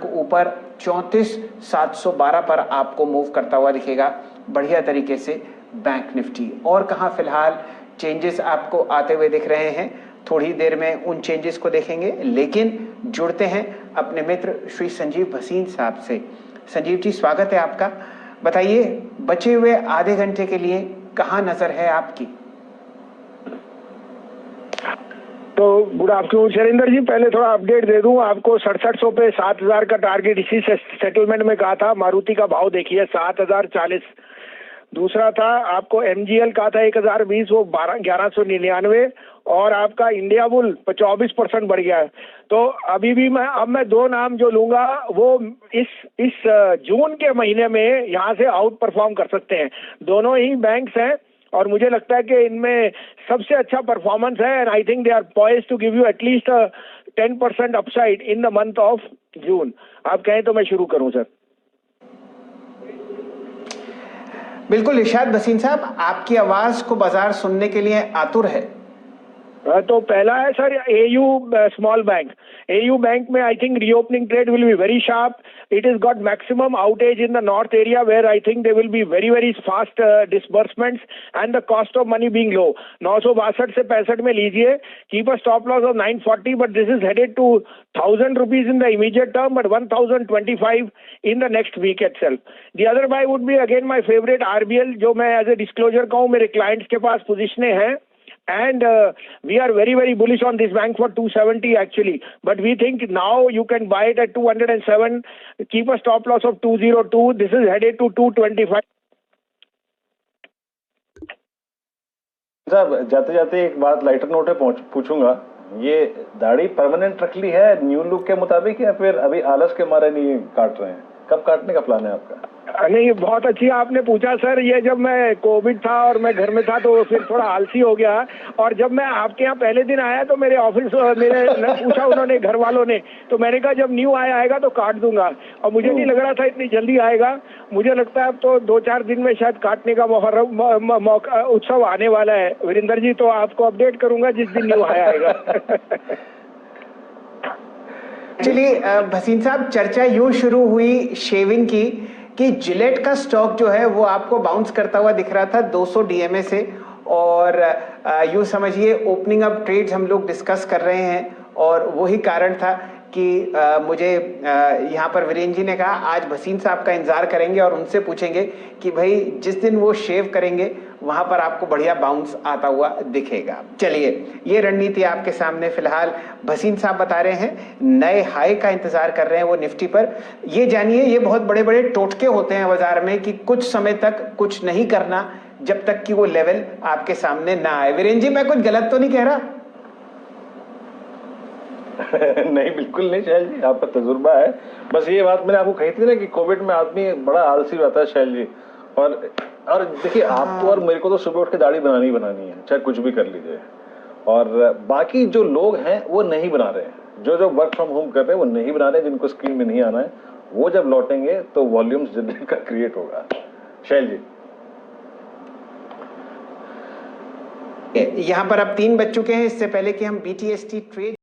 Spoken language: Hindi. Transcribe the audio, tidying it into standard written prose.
ऊपर 34,712 पर आपको मूव करता हुआ दिखेगा बढ़िया तरीके से बैंक निफ्टी। और कहां फिलहाल चेंजेस आपको आते हुए दिख रहे हैं, थोड़ी देर में उन चेंजेस को देखेंगे, लेकिन जुड़ते हैं अपने मित्र श्री संजीव भसीन साहब से। संजीव जी, स्वागत है आपका। बताइए, बचे हुए आधे घंटे के लिए कहां नजर है आपकी? तो गुड आफ्टरनून शैलेंद्र जी, पहले थोड़ा अपडेट दे दूं आपको। 6700 पे 7000 का टारगेट इसी सेटलमेंट में कहा था। मारुति का भाव देखिए 7040। दूसरा था आपको एमजीएल का था 1020, वो 1199। और आपका इंडिया बुल 24% बढ़ गया है। तो अभी भी मैं दो नाम जो लूंगा वो इस जून के महीने में यहाँ से आउट परफॉर्म कर सकते हैं। दोनों ही बैंक्स हैं और मुझे लगता है कि इनमें सबसे अच्छा परफॉर्मेंस है। And I think they are poised to give you at least 10% upside in the month of June. आप कहें तो मैं शुरू करूं सर। बिल्कुल इरशाद भसीन साहब, आपकी आवाज को बाजार सुनने के लिए आतुर है। तो पहला है sir AU small bank. AU bank में I think reopening trade will be very sharp. It is got maximum outage in the north area where I think they will be very fast disbursements and the cost of money being low. 962 से 65 में लीजिए। Keep a stop loss of 940, but this is headed to 1000 rupees in the immediate term, but 1025 in the next week itself. The other buy would be again my favorite RBL, जो मैं एज ए डिस्क्लोजर कहूँ, मेरे क्लाइंट्स के पास पोजिशने हैं। And we are very bullish on this bank for 270 actually, but we think now you can buy it at 207. Keep a stop loss of 202. This is headed to 225. साहब, जाते जाते एक बात लाइटर नोट पे पूछूंगा। ये दाढ़ी परमानेंट रख ली है न्यू लुक के मुताबिक, या फिर अभी आलस के मारे नहीं काट रहे हैं? कब काटने का प्लान है आपका? नहीं, बहुत अच्छी आपने पूछा सर। ये जब मैं कोविड था और मैं घर में था तो फिर थोड़ा आलसी हो गया। और जब मैं आपके यहाँ पहले दिन आया तो मेरे ऑफिस पूछा उन्होंने, घर वालों ने, तो मैंने कहा जब न्यू आएगा तो काट दूंगा। और मुझे नहीं लग रहा था इतनी जल्दी आएगा। मुझे लगता है अब तो 2-4 दिन में शायद काटने का मौका उत्सव आने वाला है वीरेंद्र जी। तो आपको अपडेट करूंगा जिस दिन न्यू आएगा। चलिए भसीन साहब, चर्चा यूं शुरू हुई शेविंग की कि जिलेट का स्टॉक जो है वो आपको बाउंस करता हुआ दिख रहा था 200 डीएमए से, और यूं समझिए ओपनिंग अप ट्रेड्स हम लोग डिस्कस कर रहे हैं। और वही कारण था कि मुझे यहाँ पर वीरेंद्र जी ने कहा आज भसीन साहब का इंतजार करेंगे और उनसे पूछेंगे कि भाई जिस दिन वो शेव करेंगे वहां पर आपको बढ़िया बाउंस आता हुआ दिखेगा। चलिए, ये रणनीति आपके सामने फिलहाल भसीन साहब बता रहे हैं। नए हाई का इंतजार कर रहे हैं वो निफ्टी पर। ये जानिए, ये बहुत बड़े बड़े टोटके होते हैं बाजार में कि कुछ समय तक कुछ नहीं करना जब तक कि वो लेवल आपके सामने ना आए। वीरेंद्र जी, मैं कुछ गलत तो नहीं कह रहा? नहीं, बिल्कुल नहीं शैल जी, आपका तजुर्बा है। बस ये बात मैंने आपको कही थी ना कि कोविड में आदमी बड़ा आलसी रहता है शैल जी। और देखिए, आपको और मेरे को तो सुबह उठ के दाढ़ी बनानी है, चाहे कुछ भी कर लीजिए। और बाकी जो लोग हैं वो नहीं बना रहे हैं, जो वर्क फ्रॉम होम कर रहे हैं वो नहीं बना रहे हैं, जिनको स्क्रीन में नहीं आना है वो जब लौटेंगे तो वॉल्यूम्स जनरेट का क्रिएट होगा। शैल जी, यहां पर अब 3 बज चुके हैं। इससे पहले कि हम BTST ट्रेड